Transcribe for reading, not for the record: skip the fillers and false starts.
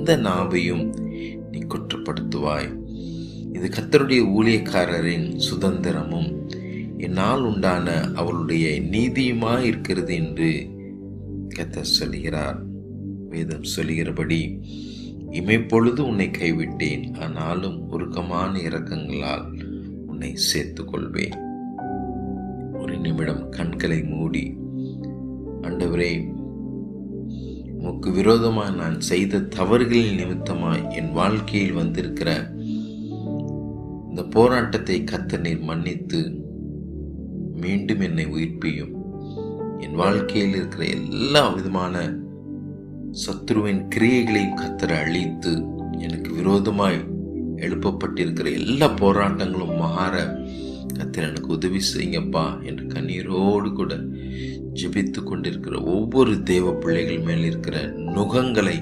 எந்த நாவையும் நீ குற்றப்படுத்துவாய். இது கர்த்தருடைய ஊழியக்காரரின் சுதந்திரமும் என்னால் உண்டான அவளுடைய நீதியுமாய் இருக்கிறது என்று கர்த்தர் சொல்கிறார். வேதம் சொல்கிறபடி, இமைப்பொழுது உன்னை கைவிட்டேன், ஆனாலும் உருக்கமான இரக்கங்களால் உன்னை சேர்த்து கொள்வேன். ஒரு நிமிடம் கண்களை மூடி, ஆண்டவரே, உமக்கு விரோதமாய் நான் செய்த தவறுகளின் நிமித்தமாய் என் வாழ்க்கையில் வந்திருக்கிற இந்த போராட்டத்தை கர்த்தர் நீர் மன்னித்து மீண்டும் என்னை உயிர்ப்பியும். என் வாழ்க்கையில் இருக்கிற எல்லா விதமான சத்துருவின் கிரியைகளையும் கர்த்தர் அழித்து எனக்கு விரோதமாய் எழுப்பப்பட்டிருக்கிற எல்லா போராட்டங்களும் மாற கர்த்தர் எனக்கு உதவி செய்யுங்கப்பா என்று கண்ணீரோடு கூட ஜெபித்து கொண்டிருக்கிற ஒவ்வொரு தேவ பிள்ளைகள் மேல் இருக்கிற நுகங்களை